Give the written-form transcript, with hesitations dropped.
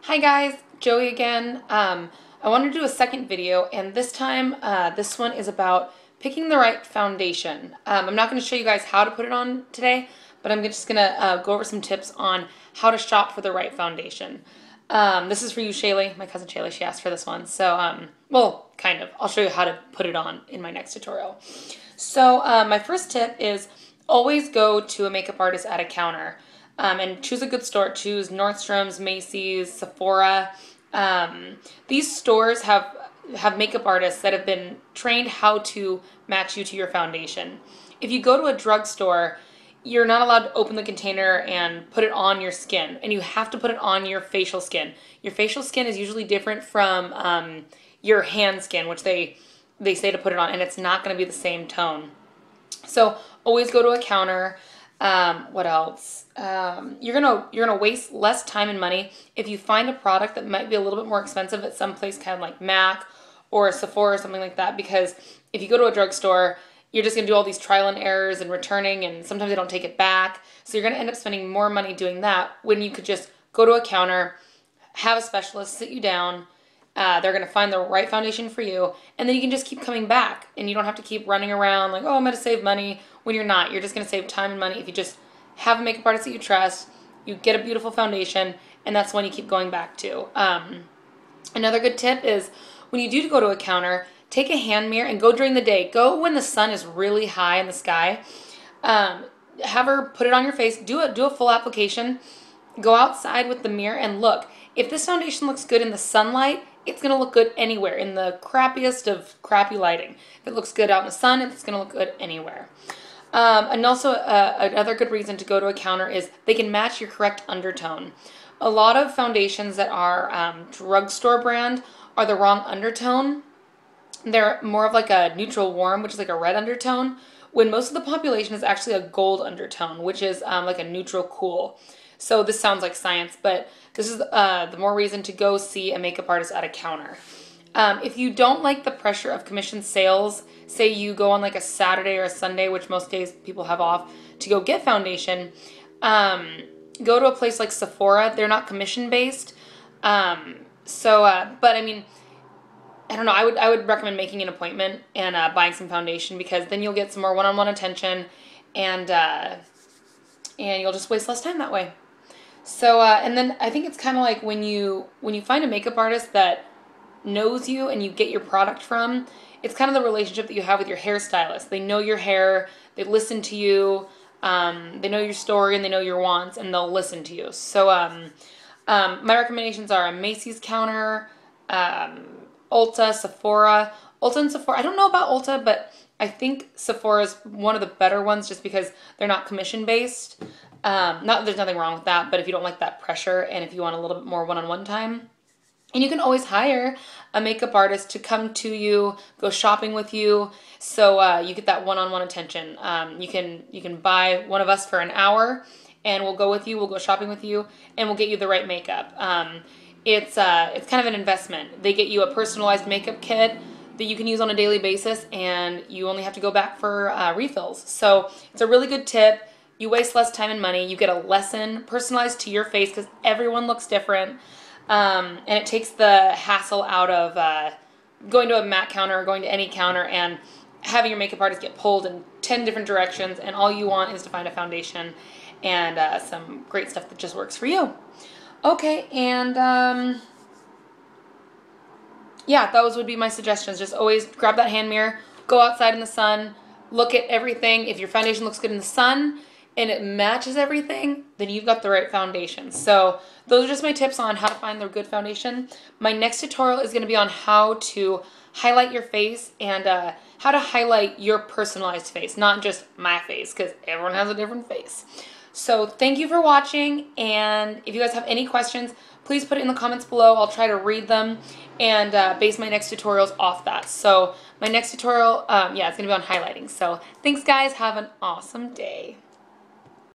Hi guys, Joey again. I wanted to do a second video, and this time, this one is about picking the right foundation. I'm not going to show you guys how to put it on today, but I'm just going to go over some tips on how to shop for the right foundation. This is for you, Shaylee, my cousin Shaylee. She asked for this one, so well, kind of. I'll show you how to put it on in my next tutorial. So my first tip is always go to a makeup artist at a counter. And choose a good store. Choose Nordstrom's, Macy's, Sephora. These stores have makeup artists that have been trained how to match you to your foundation. If you go to a drugstore, you're not allowed to open the container and put it on your skin, and you have to put it on your facial skin. Your facial skin is usually different from your hand skin, which they say to put it on, and it's not going to be the same tone. So always go to a counter. What else? You're gonna waste less time and money if you find a product that might be a little bit more expensive at some place kind of like MAC or Sephora or something like that, because if you go to a drugstore, you're just gonna do all these trial and errors and returning, and sometimes they don't take it back. So you're gonna end up spending more money doing that when you could just go to a counter, have a specialist sit you down. They're going to find the right foundation for you, and then you can just keep coming back, and you don't have to keep running around like, oh, I'm going to save money, when you're not. You're just going to save time and money if you just have a makeup artist that you trust, you get a beautiful foundation, and that's one you keep going back to. Another good tip is when you do go to a counter, take a hand mirror and go during the day. Go when the sun is really high in the sky. Have her put it on your face. Do a full application. Go outside with the mirror and look. If this foundation looks good in the sunlight, it's going to look good anywhere, in the crappiest of crappy lighting. If it looks good out in the sun, it's going to look good anywhere. And also another good reason to go to a counter is they can match your correct undertone. A lot of foundations that are drugstore brand are the wrong undertone. They're more of like a neutral warm, which is like a red undertone, when most of the population is actually a gold undertone, which is like a neutral cool. So this sounds like science, but this is the more reason to go see a makeup artist at a counter. If you don't like the pressure of commission sales, say you go on like a Saturday or a Sunday, which most days people have off, to go get foundation, go to a place like Sephora. They're not commission based. But I mean, I don't know, I would recommend making an appointment and buying some foundation, because then you'll get some more one-on-one attention, and you'll just waste less time that way. So, and then I think it's kind of like when you find a makeup artist that knows you and you get your product from, it's kind of the relationship that you have with your hairstylist. They know your hair, they listen to you, they know your story, and they know your wants, and they'll listen to you. So, my recommendations are a Macy's counter, Ulta, Sephora. Ulta and Sephora, I don't know about Ulta, but I think Sephora is one of the better ones just because they're not commission based. There's nothing wrong with that, but if you don't like that pressure and if you want a little bit more one-on-one time, and you can always hire a makeup artist to come to you, go shopping with you, so you get that one-on-one attention. You can buy one of us for an hour, and we'll go with you, we'll go shopping with you, and we'll get you the right makeup. It's kind of an investment. They get you a personalized makeup kit that you can use on a daily basis, and you only have to go back for refills. So it's a really good tip. You waste less time and money. You get a lesson personalized to your face, because everyone looks different. And it takes the hassle out of going to a MAC counter or going to any counter and having your makeup artist get pulled in 10 different directions, and all you want is to find a foundation and some great stuff that just works for you. Okay, and yeah, those would be my suggestions. Just always grab that hand mirror, go outside in the sun, look at everything. If your foundation looks good in the sun and it matches everything, then you've got the right foundation. So those are just my tips on how to find the good foundation. My next tutorial is going to be on how to highlight your face and how to highlight your personalized face, not just my face, because everyone has a different face. So thank you for watching, and if you guys have any questions, please put it in the comments below. I'll try to read them and base my next tutorials off that. So my next tutorial, yeah, it's going to be on highlighting. So thanks, guys. Have an awesome day.